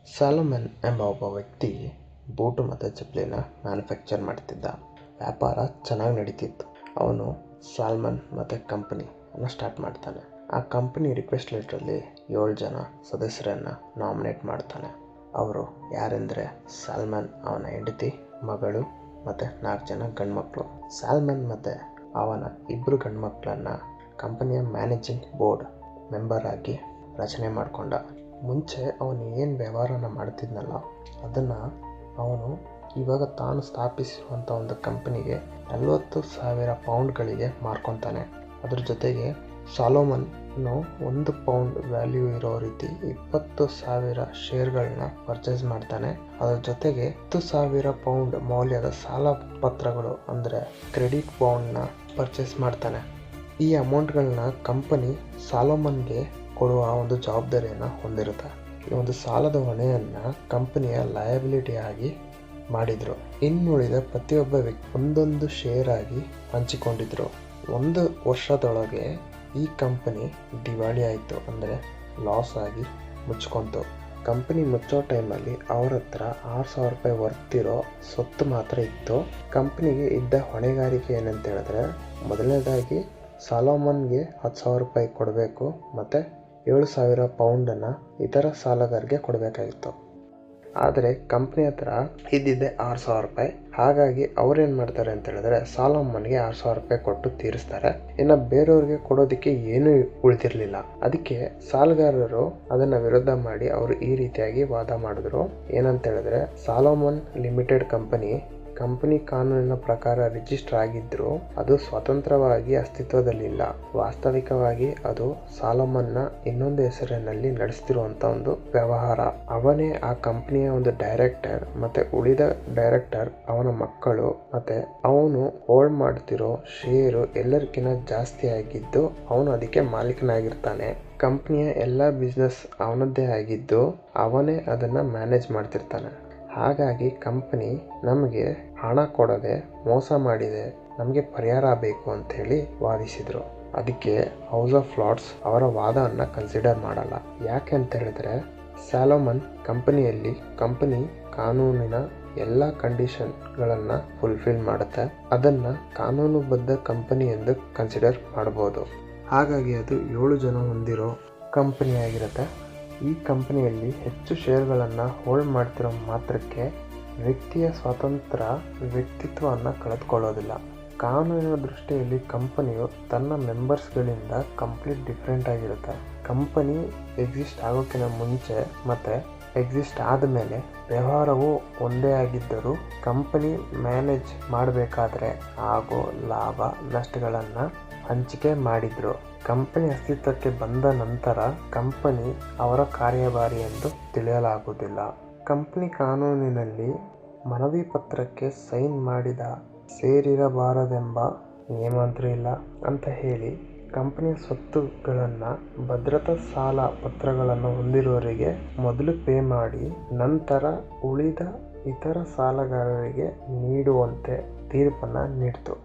Solomon ಎಂಬ ಒಬ್ಬ ವ್ಯಕ್ತಿ ಬೂಟು ಮತ್ತು ಚಪ್ಪಲಿನ ಮ್ಯಾನುಫ್ಯಾಕ್ಚರ್ ಮಾಡ್ತಿದ್ದ. ವ್ಯಾಪಾರ ಚೆನ್ನಾಗಿ ನಡೀತಿತ್ತು. ಅವನು ಸಾಲ್ಮನ್ ಮತ್ತು ಕಂಪನಿಯನ್ನು ಸ್ಟಾರ್ಟ್ ಮಾಡ್ತಾನೆ. ಆ ಕಂಪನಿ ರಿಕ್ವೆಸ್ಟ್ ಲೆಟ್ರಲ್ಲಿ 7 ಜನ ಸದಸ್ಯರನ್ನು ನಾಮಿನೇಟ್ ಮಾಡ್ತಾನೆ. ಅವರು ಯಾರೆಂದರೆ ಸಾಲ್ಮನ್, ಅವನ ಹೆಂಡತಿ, ಮಗಳು ಮತ್ತು 4 ಜನ ಗಂಡ್ಮಕ್ಳು. ಸಾಲ್ಮನ್ ಮತ್ತು ಅವನ 2 ಗಂಡ್ಮಕ್ಳನ್ನು ಕಂಪನಿಯ ಮ್ಯಾನೇಜಿಂಗ್ ಬೋರ್ಡ್ ಮೆಂಬರ್ ಆಗಿ ರಚನೆ ಮಾಡಿಕೊಂಡ. ಮುಂಚೆ ಅವನು ಏನು ವ್ಯವಹಾರನ ಮಾಡ್ತಿದ್ನಲ್ಲ ಅದನ್ನು ಅವನು ಇವಾಗ ತಾನು ಸ್ಥಾಪಿಸಿರುವಂಥ ಒಂದು ಕಂಪನಿಗೆ 40,000 ಪೌಂಡ್ಗಳಿಗೆ ಮಾರ್ಕೊತಾನೆ. ಅದ್ರ ಜೊತೆಗೆ ಸಾಲೋಮನ್ನು 1 ಪೌಂಡ್ ವ್ಯಾಲ್ಯೂ ಇರೋ ರೀತಿ 20,000 ಶೇರ್ಗಳನ್ನ ಪರ್ಚೇಸ್ ಮಾಡ್ತಾನೆ. ಅದರ ಜೊತೆಗೆ 10,000 ಪೌಂಡ್ ಮೌಲ್ಯದ ಸಾಲ ಪತ್ರಗಳು ಅಂದರೆ ಕ್ರೆಡಿಟ್ ಬಾಂಡ್ನ ಪರ್ಚೇಸ್ ಮಾಡ್ತಾನೆ. ಈ ಅಮೌಂಟ್ಗಳನ್ನ ಕಂಪನಿ ಸಾಲೋಮನ್ಗೆ ಕೊಡುವ ಒಂದು ಜವಾಬ್ದಾರಿಯನ್ನು ಹೊಂದಿರುತ್ತೆ. ಈ ಒಂದು ಸಾಲದ ಹೊಣೆಯನ್ನು ಕಂಪನಿಯ ಲಯಬಿಲಿಟಿ ಆಗಿ ಮಾಡಿದರು. ಇನ್ನುಳಿದ ಪ್ರತಿಯೊಬ್ಬ ವ್ಯಕ್ತಿ ಒಂದೊಂದು ಶೇರ್ ಆಗಿ ಹಂಚಿಕೊಂಡಿದ್ರು. 1 ವರ್ಷದೊಳಗೆ ಈ ಕಂಪನಿ ದಿವಾಳಿ ಆಯಿತು, ಅಂದರೆ ಲಾಸ್ ಆಗಿ ಮುಚ್ಕೊಂತು. ಕಂಪನಿ ಮುಚ್ಚೋ ಟೈಮಲ್ಲಿ ಅವ್ರ ಹತ್ರ 6,000 ರೂಪಾಯಿ ವರ್ತಿರೋ ಸ್ವತ್ತು ಮಾತ್ರ ಇತ್ತು. ಕಂಪನಿಗೆ ಇದ್ದ ಹೊಣೆಗಾರಿಕೆ ಏನಂತ ಹೇಳಿದ್ರೆ, ಮೊದಲನೇದಾಗಿ ಸಾಲೋಮನ್ಗೆ 10,000 ರೂಪಾಯಿ ಕೊಡಬೇಕು ಮತ್ತು 7,000 ಪೌಂಡನ್ನು ಇತರ ಸಾಲಗಾರರಿಗೆ ಕೊಡಬೇಕಾಗಿತ್ತು. ಆದರೆ ಕಂಪ್ನಿ ಹತ್ರ ಇದ್ದಿದ್ದೆ 6,000 ರೂಪಾಯಿ. ಹಾಗಾಗಿ ಅವ್ರೇನು ಮಾಡ್ತಾರೆ ಅಂತ ಹೇಳಿದ್ರೆ ಸಾಲೋಮನ್ಗೆ 6,000 ರೂಪಾಯಿ ಕೊಟ್ಟು ತೀರಿಸ್ತಾರೆ. ಇನ್ನು ಬೇರೆಯವ್ರಿಗೆ ಕೊಡೋದಕ್ಕೆ ಏನೂ ಉಳಿದಿರಲಿಲ್ಲ. ಅದಕ್ಕೆ ಸಾಲಗಾರರು ಅದನ್ನು ವಿರೋಧ ಮಾಡಿ ಅವರು ಈ ರೀತಿಯಾಗಿ ವಾದ ಮಾಡಿದ್ರು. ಏನಂತ ಹೇಳಿದ್ರೆ, ಸಾಲೋಮನ್ ಲಿಮಿಟೆಡ್ ಕಂಪನಿ ಕಾನೂನಿನ ಪ್ರಕಾರ ರಿಜಿಸ್ಟರ್ ಆಗಿದ್ದರೂ ಅದು ಸ್ವತಂತ್ರವಾಗಿ ಅಸ್ತಿತ್ವದಲ್ಲಿಲ್ಲ. ವಾಸ್ತವಿಕವಾಗಿ ಅದು ಸಾಲೋಮನ್ನ ಇನ್ನೊಂದು ಹೆಸರಿನಲ್ಲಿ ನಡೆಸ್ತಿರುವಂಥ ಒಂದು ವ್ಯವಹಾರ. ಅವನೇ ಆ ಕಂಪನಿಯ ಒಂದು ಡೈರೆಕ್ಟರ್ ಮತ್ತು ಉಳಿದ ಡೈರೆಕ್ಟರ್ ಅವನ ಮಕ್ಕಳು. ಮತ್ತು ಅವನು ಹೋಲ್ಡ್ ಮಾಡ್ತಿರೋ ಶೇರು ಎಲ್ಲರಿಗಿಂತ ಜಾಸ್ತಿ ಆಗಿದ್ದು ಅವನು ಅದಕ್ಕೆ ಮಾಲೀಕನಾಗಿರ್ತಾನೆ. ಕಂಪನಿಯ ಎಲ್ಲ ಬಿಸ್ನೆಸ್ ಅವನದ್ದೇ ಆಗಿದ್ದು ಅವನೇ ಅದನ್ನು ಮ್ಯಾನೇಜ್ ಮಾಡ್ತಿರ್ತಾನೆ. ಹಾಗಾಗಿ ಕಂಪನಿ ನಮಗೆ ಹಣ ಕೊಡದೆ ಮೋಸ ಮಾಡಿದೆ, ನಮಗೆ ಪರಿಹಾರ ಬೇಕು ಅಂಥೇಳಿ ವಾದಿಸಿದರು. ಅದಕ್ಕೆ ಹೌಸ್ ಆಫ್ ಲಾರ್ಡ್ಸ್ ಅವರ ವಾದವನ್ನು ಕನ್ಸಿಡರ್ ಮಾಡಲ್ಲ. ಯಾಕೆ ಅಂತ ಹೇಳಿದ್ರೆ, ಸಾಲೋಮನ್ ಕಂಪನಿ ಕಾನೂನಿನ ಎಲ್ಲ ಕಂಡೀಷನ್ಗಳನ್ನು ಫುಲ್ಫಿಲ್ ಮಾಡುತ್ತೆ. ಅದನ್ನು ಕಾನೂನುಬದ್ಧ ಕಂಪನಿ ಎಂದು ಕನ್ಸಿಡರ್ ಮಾಡ್ಬೋದು. ಹಾಗಾಗಿ ಅದು 7 ಜನ ಹೊಂದಿರೋ ಕಂಪನಿ ಆಗಿರುತ್ತೆ. ಈ ಕಂಪನಿಯಲ್ಲಿ ಹೆಚ್ಚು ಶೇರ್ಗಳನ್ನು ಹೋಲ್ಡ್ ಮಾಡ್ತಿರೋ ಮಾತ್ರಕ್ಕೆ ವ್ಯಕ್ತಿಯ ವ್ಯಕ್ತಿತ್ವವನ್ನು ಕಳೆದುಕೊಳ್ಳೋದಿಲ್ಲ. ಕಾನೂನಿನ ದೃಷ್ಟಿಯಲ್ಲಿ ಕಂಪನಿಯು ತನ್ನ ಮೆಂಬರ್ಸ್ಗಳಿಂದ ಕಂಪ್ಲೀಟ್ ಡಿಫ್ರೆಂಟ್ ಆಗಿರುತ್ತೆ. ಕಂಪನಿ ಎಕ್ಸಿಸ್ಟ್ ಆಗೋಕ್ಕಿಂತ ಮುಂಚೆ ಮತ್ತು ಎಕ್ಸಿಸ್ಟ್ ಆದಮೇಲೆ ವ್ಯವಹಾರವು ಒಂದೇ ಆಗಿದ್ದರೂ ಕಂಪನಿ ಮ್ಯಾನೇಜ್ ಮಾಡಬೇಕಾದ್ರೆ ಆಗೋ ಲಾಭ ನಷ್ಟಗಳನ್ನು ಹಂಚಿಕೆ ಮಾಡಿದ್ರು. ಕಂಪನಿ ಅಸ್ತಿತ್ವಕ್ಕೆ ಬಂದ ನಂತರ ಕಂಪನಿ ಅವರ ಕಾರ್ಯಭಾರಿ ಎಂದು ತಿಳಿಯಲಾಗುವುದಿಲ್ಲ. ಕಂಪನಿ ಕಾನೂನಿನಲ್ಲಿ ಮನವಿ ಪತ್ರಕ್ಕೆ ಸೈನ್ ಮಾಡಿದ ಸೇರಿರಬಾರದೆಂಬ ನಿಯಮಾಂತರ ಇಲ್ಲ ಅಂತ ಹೇಳಿ ಕಂಪನಿಯ ಸ್ವತ್ತುಗಳನ್ನು ಭದ್ರತಾ ಸಾಲ ಪತ್ರಗಳನ್ನು ಹೊಂದಿರುವವರಿಗೆ ಮೊದಲು ಪೇ ಮಾಡಿ ನಂತರ ಉಳಿದ ಇತರ ಸಾಲಗಾರರಿಗೆ ನೀಡುವಂತೆ ತೀರ್ಪನ್ನು ನೀಡಿತು.